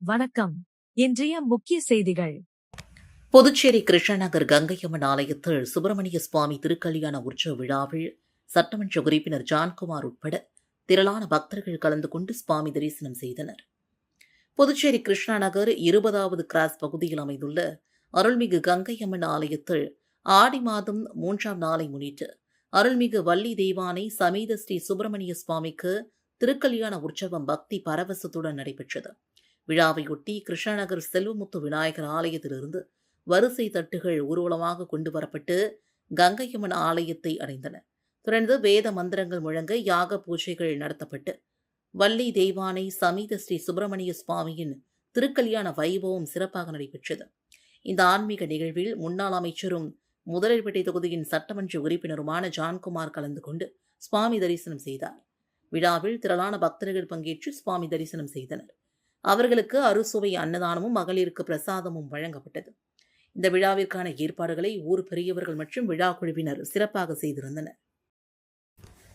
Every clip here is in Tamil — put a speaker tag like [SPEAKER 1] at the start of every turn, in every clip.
[SPEAKER 1] வணக்கம். இன்றைய முக்கிய செய்திகள்.
[SPEAKER 2] புதுச்சேரி கிருஷ்ணநகர் கங்கையம்மன் ஆலயத்தில் சுப்பிரமணிய சுவாமி திருக்கல்யாண உற்சவ விழாவில் சட்டமன்ற உறுப்பினர் ஜான்குமார் உட்பட திரளான பக்தர்கள் கலந்து கொண்டு சுவாமி தரிசனம் செய்தனர். புதுச்சேரி கிருஷ்ணநகர் 20வது கிராஸ் பகுதியில் அமைந்துள்ள அருள்மிகு கங்கையம்மன் ஆலயத்தில் ஆடி மாதம் 3ஆம் நாளை முன்னிட்டு அருள்மிகு வள்ளி தெய்வானை சமேத ஸ்ரீ சுப்பிரமணிய சுவாமிக்கு திருக்கல்யாண உற்சவம் பக்தி பரவசத்துடன் நடைபெற்றது. விழாவையொட்டி கிருஷ்ணநகர் செல்வமுத்து விநாயகர் ஆலயத்திலிருந்து வரிசை தட்டுகள் ஊர்வலமாக கொண்டு வரப்பட்டு கங்கையம்மன் ஆலயத்தை அடைந்தன. தொடர்ந்து வேத மந்திரங்கள் முழங்க யாக பூஜைகள் நடத்தப்பட்டு வள்ளி தெய்வானை சமேத ஸ்ரீ சுப்பிரமணிய சுவாமியின் திருக்கல்யாண வைபவம் சிறப்பாக நடைபெற்றது. இந்த ஆன்மீக நிகழ்வில் முன்னாள் அமைச்சரும் முதலியப்பேட்டை தொகுதியின் சட்டமன்ற உறுப்பினருமான ஜான்குமார் கலந்து கொண்டு சுவாமி தரிசனம் செய்தார். விழாவில் திரளான பக்தர்கள் பங்கேற்று சுவாமி தரிசனம் செய்தனர். அவர்களுக்கு அறுசுவை அன்னதானமும் மகளிருக்கு பிரசாதமும் வழங்கப்பட்டது. இந்த விழாவிற்கான ஏற்பாடுகளை ஊர் பெரியவர்கள் மற்றும் விழா குழுவினர் சிறப்பாக செய்திருந்தனர்.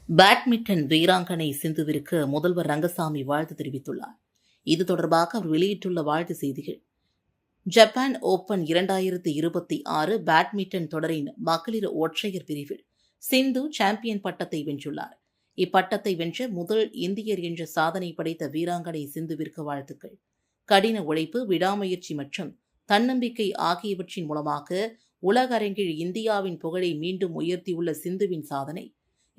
[SPEAKER 2] பேட்மிண்டன் வீராங்கனை சிந்துவிற்கு முதல்வர் ரங்கசாமி வாழ்த்து தெரிவித்துள்ளார். இது தொடர்பாக அவர் வெளியிட்டுள்ள வாழ்த்து செய்திகள்: ஜப்பான் ஓபன் 2026 பேட்மிண்டன் தொடரின் மகளிர் ஒற்றையர் பிரிவில் சிந்து சாம்பியன் பட்டத்தை வென்றுள்ளார். இப்பட்டத்தை வென்ற முதல் இந்தியர் என்ற சாதனை படைத்த வீராங்கனை சிந்துவிற்கு வாழ்த்துக்கள். கடின உழைப்பு, விடாமுயற்சி மற்றும் தன்னம்பிக்கை ஆகியவற்றின் மூலமாக உலக அரங்கில் இந்தியாவின் புகழை மீண்டும் உயர்த்தியுள்ள சிந்துவின் சாதனை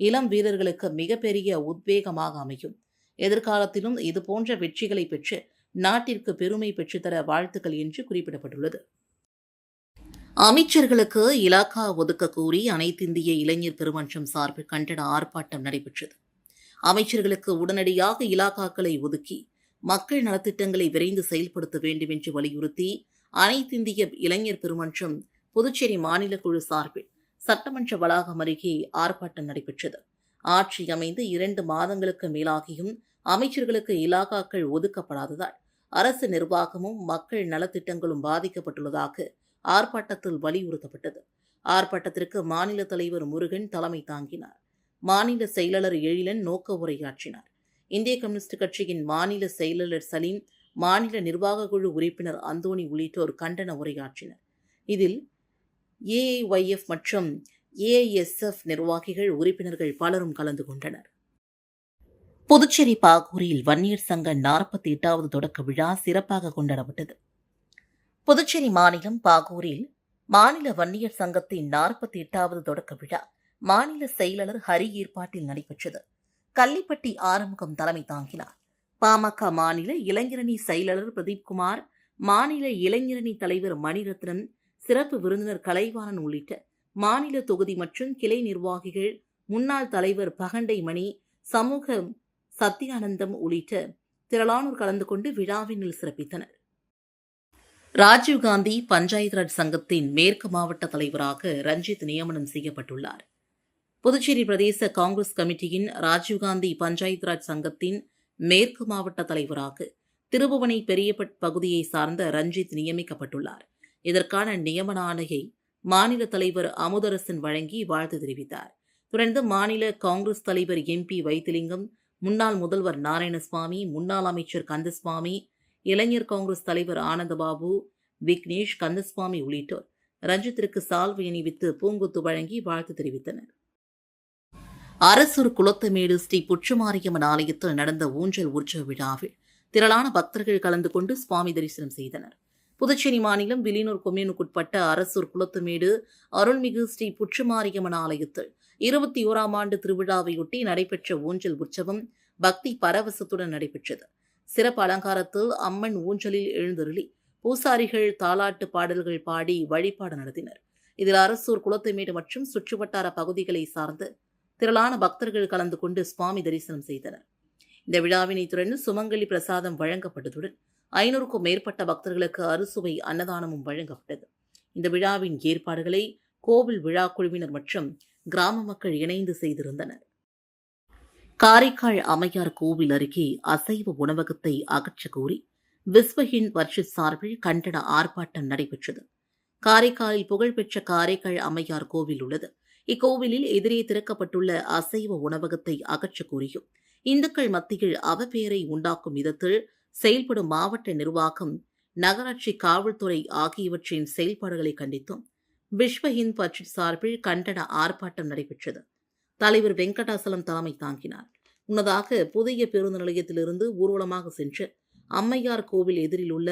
[SPEAKER 2] இளம் வீரர்களுக்கு மிகப்பெரிய உத்வேகமாக அமையும். எதிர்காலத்திலும் இதுபோன்ற வெற்றிகளை பெற்று நாட்டிற்கு பெருமை பெற்றுத்தர வாழ்த்துக்கள் என்று குறிப்பிடப்பட்டுள்ளது. அமைச்சர்களுக்கு இலாக்கா ஒதுக்க கோரி அனைத்திந்திய இளைஞர் பெருமன்றம் சார்பில் கண்டன ஆர்ப்பாட்டம் நடைபெற்றது. அமைச்சர்களுக்கு உடனடியாக இலாக்காக்களை ஒதுக்கி மக்கள் நலத்திட்டங்களை விரைந்து செயல்படுத்த வேண்டும் என்று வலியுறுத்தி அனைத்திந்திய இளைஞர் பெருமன்றம் புதுச்சேரி மாநில குழு சார்பில் சட்டமன்ற வளாகம் அருகே ஆர்ப்பாட்டம் நடைபெற்றது. ஆட்சி அமைந்து 2 மாதங்களுக்கு மேலாகியும் அமைச்சர்களுக்கு இலாக்காக்கள் ஒதுக்கப்படாததால் அரசு நிர்வாகமும் மக்கள் நலத்திட்டங்களும் பாதிக்கப்பட்டுள்ளதாக ஆர்ப்பாட்டத்தில் வலியுறுத்தப்பட்டது. ஆர்ப்பாட்டத்திற்கு மாநில தலைவர் முருகன் தலைமை தாங்கினார். மாநில செயலாளர் எழிலன் நோக்க உரையாற்றினார். இந்திய கம்யூனிஸ்ட் கட்சியின் மாநில செயலாளர் சலீம், மாநில நிர்வாக குழு உறுப்பினர் அந்தோணி உள்ளிட்டோர் கண்டன உரையாற்றினர். இதில் ஏஐஒய்எஃப் மற்றும் ஏஐஎஸ்எஃப் நிர்வாகிகள், உறுப்பினர்கள் பலரும் கலந்து கொண்டனர். புதுச்சேரி பாகூரில் வன்னியர் சங்க 48வது தொடக்க விழா சிறப்பாக கொண்டாடப்பட்டது. புதுச்சேரி மாநிலம் பாகூரில் மாநில வன்னியர் சங்கத்தின் 48வது தொடக்க விழா மாநில செயலாளர் ஹரி ஏற்பாட்டில் நடைபெற்றது. கள்ளிப்பட்டி ஆறுமுகம் தலைமை தாங்கினார். பாமக மாநில இளைஞரணி செயலாளர் பிரதீப்குமார், மாநில இளைஞரணி தலைவர் மணிரத்னம், சிறப்பு விருந்தினர் கலைவாணன் உள்ளிட்ட மாநில தொகுதி மற்றும் கிளை நிர்வாகிகள், முன்னாள் தலைவர் பகண்டை மணி, சமூக சத்தியானந்தம் உள்ளிட்ட திரளானோர் கலந்து கொண்டு விழாவினில் சிறப்பித்தனர். ராஜீவ்காந்தி பஞ்சாயத்து ராஜ் சங்கத்தின் மேற்கு மாவட்ட தலைவராக ரஞ்சித் நியமனம் செய்யப்பட்டுள்ளார். புதுச்சேரி பிரதேச காங்கிரஸ் கமிட்டியின் ராஜீவ்காந்தி பஞ்சாயத்து ராஜ் சங்கத்தின் மேற்கு மாவட்ட தலைவராக திருபுவனை பெரியபட் பகுதியை சார்ந்த ரஞ்சித் நியமிக்கப்பட்டுள்ளார். இதற்கான நியமன ஆணையை மாநில தலைவர் அமுதரசன் வழங்கி வாழ்த்து தெரிவித்தார். தொடர்ந்து மாநில காங்கிரஸ் தலைவர் MP வைத்திலிங்கம், முன்னாள் முதல்வர் நாராயணசுவாமி, முன்னாள் அமைச்சர் கந்தசுவாமி, இளைஞர் காங்கிரஸ் தலைவர் ஆனந்தபாபு, விக்னேஷ், கந்தசுவாமி உள்ளிட்டோர் ரஞ்சித்திற்கு சால்வை அணிவித்து பூங்குத்து வழங்கி வாழ்த்து தெரிவித்தனர். அரசூர் குளத்தமேடு ஸ்ரீ புற்றுமாரியம்மன் ஆலயத்தில் நடந்த ஊஞ்சல் உற்சவ விழாவில் திரளான பக்தர்கள் கலந்து கொண்டு சுவாமி தரிசனம் செய்தனர். புதுச்சேரி மாநிலம் வில்லியனூர் கொம்யூனுக்குட்பட்ட அரசூர் குளத்தமேடு அருள்மிகு ஸ்ரீ புற்றுமாரியம்மன் ஆலயத்தில் 21ஆம் ஆண்டு திருவிழாவையொட்டி நடைபெற்ற ஊஞ்சல் உற்சவம் பக்தி பரவசத்துடன் நடைபெற்றது. சிறப்பு அலங்காரத்தில் அம்மன் ஊஞ்சலில் எழுந்தருளி பூசாரிகள் தாலாட்டு பாடல்கள் பாடி வழிபாடு நடத்தினர். இதில் அரசூர் குளத்தமேடு மற்றும் சுற்றுவட்டார பகுதிகளை சார்ந்து திரளான பக்தர்கள் கலந்து கொண்டு சுவாமி தரிசனம் செய்தனர். இந்த விழாவினை தொடர்ந்து சுமங்கலி பிரசாதம் வழங்கப்பட்டதுடன் 500க்கும் மேற்பட்ட பக்தர்களுக்கு அறுசுவை அன்னதானமும் வழங்கப்பட்டது. இந்த விழாவின் ஏற்பாடுகளை கோவில் விழா குழுவினர் மற்றும் கிராம மக்கள் இணைந்து செய்திருந்தனர். காரைக்கால் அம்மையார் கோவில் அருகே அசைவ உணவகத்தை அகற்ற கோரி விஸ்வ ஹிந்த் பரிஷத் சார்பில் கண்டன ஆர்ப்பாட்டம் நடைபெற்றது. காரைக்காலில் புகழ்பெற்ற காரைக்கால் அம்மையார் கோவில் உள்ளது. இக்கோவிலில் எதிரே திறக்கப்பட்டுள்ள அசைவ உணவகத்தை அகற்ற கோரியும் இந்துக்கள் மத்தியில் அவப்பெயரை உண்டாக்கும் விதத்தில் செயல்படும் மாவட்ட நிர்வாகம், நகராட்சி காவல்துறை ஆகியவற்றின் செயல்பாடுகளை கண்டித்தும் விஸ்வ ஹிந்த் பரிஷத் சார்பில் கண்டன ஆர்ப்பாட்டம் நடைபெற்றது. தலைவர் வெங்கடாசலம் தலைமை தாங்கினார். முன்னதாக புதிய பேருந்து நிலையத்திலிருந்து ஊர்வலமாக சென்று அம்மையார் கோவில் எதிரில் உள்ள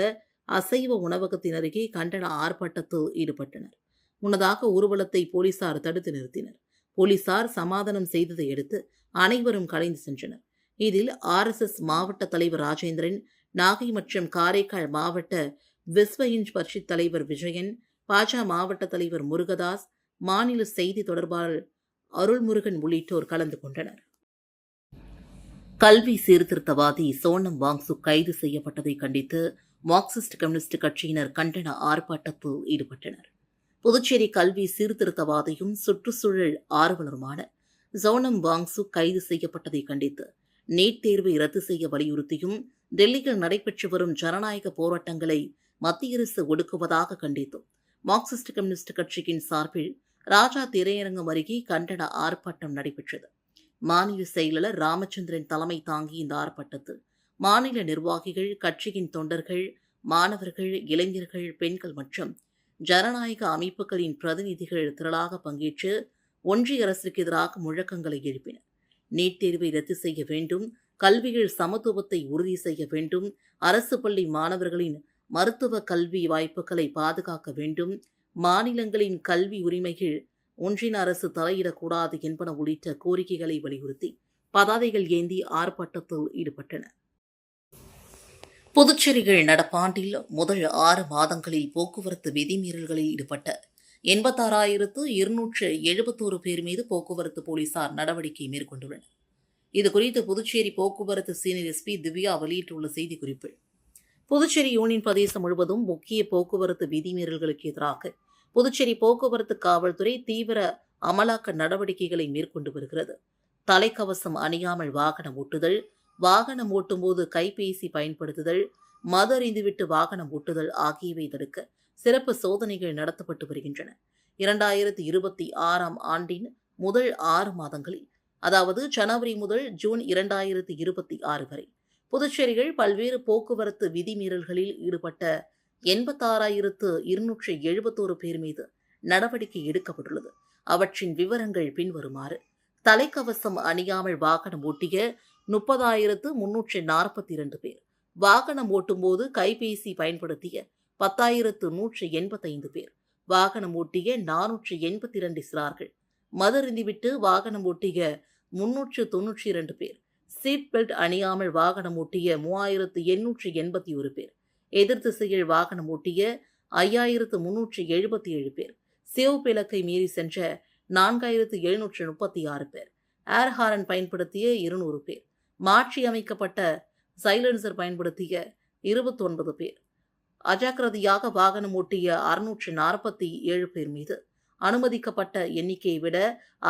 [SPEAKER 2] அசைவ உணவகத்தின் அருகே கண்டன ஆர்ப்பாட்டத்தில் ஈடுபட்டனர். முன்னதாக ஊர்வலத்தை போலீசார் தடுத்து நிறுத்தினர். போலீசார் சமாதானம் செய்ததை அடுத்து அனைவரும் கலைந்து சென்றனர். இதில் RSS மாவட்ட தலைவர் ராஜேந்திரன், நாகை மற்றும் காரைக்கால் மாவட்ட விஸ்வ ஹிந்த் பரிஷத் தலைவர் விஜயன், பாஜ மாவட்ட தலைவர் முருகதாஸ், மாநில செய்தி தொடர்பாளர் அருள்முருகன் உள்ளிட்டோர் கலந்து கொண்டனர். கல்வி சீர்திருத்தவாதி சோனம் வாங்சுக் கைது செய்யப்பட்டதை கண்டித்து மார்க்சிஸ்ட் கம்யூனிஸ்ட் கட்சியினர் கண்டன ஆர்ப்பாட்டத்தில் ஈடுபட்டனர். புதுச்சேரி கல்வி சீர்திருத்தவாதியும் சுற்றுச்சூழல் ஆர்வலருமான சோனம் வாங்சுக் கைது செய்யப்பட்டதை கண்டித்து நீட் தேர்வை ரத்து செய்ய வலியுறுத்தியும் டெல்லியில் நடைபெற்று வரும் ஜனநாயக போராட்டங்களை மத்திய அரசு ஒடுக்குவதாக கண்டித்தும் மார்க்சிஸ்ட் கம்யூனிஸ்ட் கட்சியின் சார்பில் ராஜா திரையரங்கம் அருகே கண்டன ஆர்ப்பாட்டம் நடைபெற்றது. மாநில செயலாளர் ராமச்சந்திரன் தலைமை தாங்கிய இந்த ஆர்ப்பாட்டத்தில் மாநில நிர்வாகிகள், கட்சியின் தொண்டர்கள், மாணவர்கள், இளைஞர்கள், பெண்கள் மற்றும் ஜனநாயக அமைப்புகளின் பிரதிநிதிகள் திரளாக பங்கேற்று ஒன்றிய அரசுக்கு எதிராக முழக்கங்களை எழுப்பினர். நீட் தேர்வை ரத்து செய்ய வேண்டும், கல்வியில் சமத்துவத்தை உறுதி செய்ய வேண்டும், அரசு பள்ளி மாணவர்களின் மருத்துவ கல்வி வாய்ப்புகளை பாதுகாக்க வேண்டும், மாநிலங்களின் கல்வி உரிமைகள் ஒன்றிய அரசு தலையிடக்கூடாது என்பன உள்ளிட்ட கோரிக்கைகளை வலியுறுத்தி பதாதைகள் ஏந்தி ஆர்ப்பாட்டத்தில் ஈடுபட்டனர். புதுச்சேரியில் நடப்பாண்டில் முதல் 6 மாதங்களில் போக்குவரத்து விதிமீறல்களில் ஈடுபட்ட 86,271 பேர் மீது போக்குவரத்து போலீசார் நடவடிக்கை மேற்கொண்டுள்ளனர். இதுகுறித்து புதுச்சேரி போக்குவரத்து சீனியர் எஸ்பி திவ்யா வெளியிட்டுள்ள செய்திக்குறிப்பில், புதுச்சேரி யூனியன் பிரதேசம் முழுவதும் முக்கிய போக்குவரத்து விதிமீறல்களுக்கு எதிராக புதுச்சேரி போக்குவரத்து காவல்துறை தீவிர அமலாக்க நடவடிக்கைகளை மேற்கொண்டு வருகிறது. தலைக்கவசம் அணியாமல் வாகனம் ஓட்டுதல், வாகனம் ஓட்டும்போது கைபேசி பயன்படுத்துதல், மது அருந்திவிட்டு வாகனம் ஓட்டுதல் ஆகியவை தடுக்க சிறப்பு சோதனைகள் நடத்தப்பட்டு வருகின்றன. 2026 ஆண்டின் முதல் 6 மாதங்களில், அதாவது ஜனவரி முதல் ஜூன் 2026 வரை புதுச்சேரியில் பல்வேறு போக்குவரத்து விதிமீறல்களில் ஈடுபட்ட 86,271 பேர் மீது நடவடிக்கை எடுக்கப்பட்டுள்ளது. அவற்றின் விவரங்கள் பின்வருமாறு: தலைக்கவசம் அணியாமல் வாகனம் ஓட்டிய 30,342 பேர், வாகனம் ஓட்டும்போது கைபேசி பயன்படுத்திய 10,185 பேர், வாகனம் ஓட்டிய 482 சிறார்கள், மது அருந்திவிட்டு வாகனம் ஓட்டிய 392 பேர், சீட் பெல்ட் அணியாமல் வாகனம் ஓட்டிய 3,881 பேர், எதிர் திசையில் வாகனம் ஓட்டிய 5,377 பேர், சிவப்பு இலக்கை மீறி சென்ற 4,736 பேர், ஏர் ஹாரன் பயன்படுத்திய 200 பேர், மாற்றி அமைக்கப்பட்ட சைலன்சர் பயன்படுத்திய 29 பேர், அஜாக்கிரதையாக வாகனம் ஓட்டிய 647 பேர் மீது அனுமதிக்கப்பட்ட எண்ணிக்கையை விட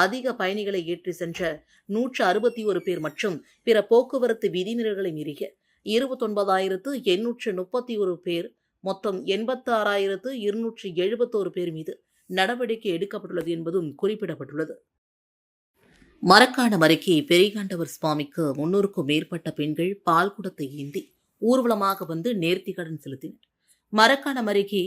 [SPEAKER 2] அதிக பயணிகளை ஏற்றி சென்ற 161 பேர் மற்றும் பிற போக்குவரத்து விதிமுறைகளை மீறிய 29,831 பேர், மொத்தம் 86,271 பேர் மீது நடவடிக்கை எடுக்கப்பட்டுள்ளது என்பதும் குறிப்பிடப்பட்டுள்ளது. மரக்காணம் அருகே பெரியாண்டவர் சுவாமிக்கு 300க்கும் மேற்பட்ட பெண்கள் பால் குடத்தை ஏந்தி ஊர்வலமாக வந்து நேர்த்திக்கடன் செலுத்தினர். மரக்காணம் அருகே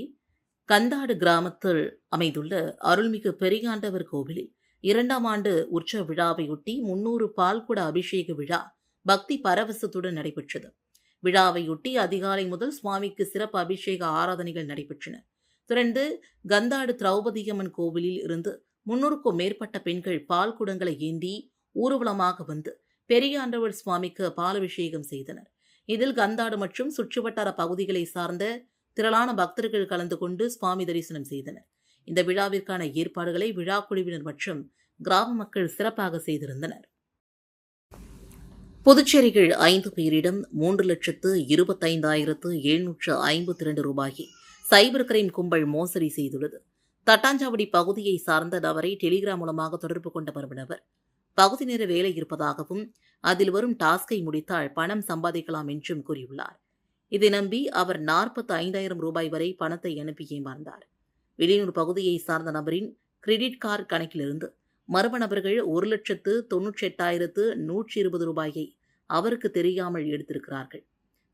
[SPEAKER 2] கந்தாடு கிராமத்தில் அமைந்துள்ள அருள்மிகு பெரியாண்டவர் கோவிலில் 2ஆம் ஆண்டு உற்சவ விழாவையொட்டி 300 பால்குட அபிஷேக விழா பக்தி பரவசத்துடன் நடைபெற்றது. விழாவையொட்டி அதிகாலை முதல் சுவாமிக்கு சிறப்பு அபிஷேக ஆராதனைகள் நடைபெற்றன. தொடர்ந்து கந்தாடு திரௌபதியம்மன் கோவிலில் இருந்து 300க்கும் மேற்பட்ட பெண்கள் பால் குடங்களை ஏந்தி ஊர்வலமாக வந்து பெரியாண்டவர் சுவாமிக்கு பாலபிஷேகம் செய்தனர். இதில் கந்தாடு மற்றும் சுற்றுவட்டார பகுதிகளை சார்ந்த திரளான பக்தர்கள் கலந்து கொண்டு சுவாமி தரிசனம் செய்தனர். இந்த விழாவிற்கான ஏற்பாடுகளை விழா குழுவினர் மற்றும் கிராம மக்கள் சிறப்பாக செய்திருந்தனர். புதுச்சேரியில் 5 பேரிடம் 3,25,752 ரூபாயை சைபர் கிரைம் கும்பல் மோசடி செய்துள்ளது. தட்டாஞ்சாவடி பகுதியை சார்ந்த நபரை டெலிகிராம் மூலமாக தொடர்பு கொண்ட மர்ம நபர் பகுதி நேர வேலை இருப்பதாகவும் அதில் வரும் டாஸ்கை முடித்தால் பணம் சம்பாதிக்கலாம் என்றும் கூறியுள்ளார். இதை நம்பி அவர் 45,000 ரூபாய் வரை பணத்தை அனுப்பி ஏமாந்தார். வெளியூர் பகுதியை சார்ந்த நபரின் கிரெடிட் கார்டு கணக்கிலிருந்து மர்ம நபர்கள் 1,98,120 ரூபாயை அவருக்கு தெரியாமல் எடுத்திருக்கிறார்கள்.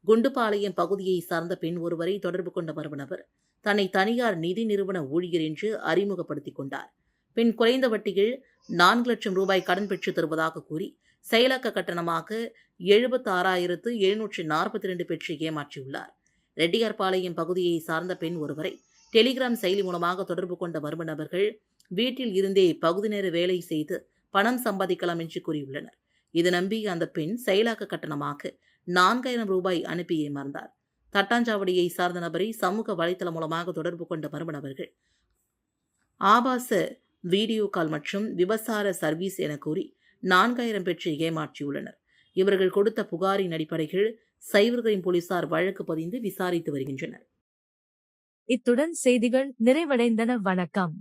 [SPEAKER 2] குண்டுபாளையம் பகுதியை சார்ந்த பெண் ஒருவரை தொடர்பு கொண்ட மர்ம நபர் தன்னை தனியார் நிதி நிறுவன ஊழியர் என்று அறிமுகப்படுத்திக் கொண்டார். பின் குறைந்த வட்டியில் 4 லட்சம் ரூபாய் கடன் பெற்றுத் தருவதாக கூறி செயலாக்க கட்டணமாக 76,742 பெற்று ஏமாற்றியுள்ளார். ரெட்டியார்பாளையம் பகுதியை சார்ந்த பெண் ஒருவரை டெலிகிராம் செயலி மூலமாக தொடர்பு கொண்ட மர்ம நபர்கள் வீட்டில் இருந்தே பகுதி நேர வேலை செய்து பணம் சம்பாதிக்கலாம் என்று கூறியுள்ளனர். இது நம்பி அந்த பெண் செயலாக்க கட்டணமாக 4,000 ரூபாய் அனுப்பி ஏமாந்தார். தட்டாஞ்சாவடியை சார்ந்த நபரை சமூக வலைதளம் மூலமாக தொடர்பு கொண்ட மர்ம நபர்கள் ஆபாச வீடியோ கால் மற்றும் விபசார சர்வீஸ் என கூறி 4,000 பெற்று ஏமாற்றியுள்ளனர். இவர்கள் கொடுத்த புகாரின் அடிப்படையில் சைபர் கிரைம் போலீசார் வழக்கு பதிந்து விசாரித்து வருகின்றனர்.
[SPEAKER 1] இத்துடன் செய்திகள் நிறைவடைந்தன. வணக்கம்.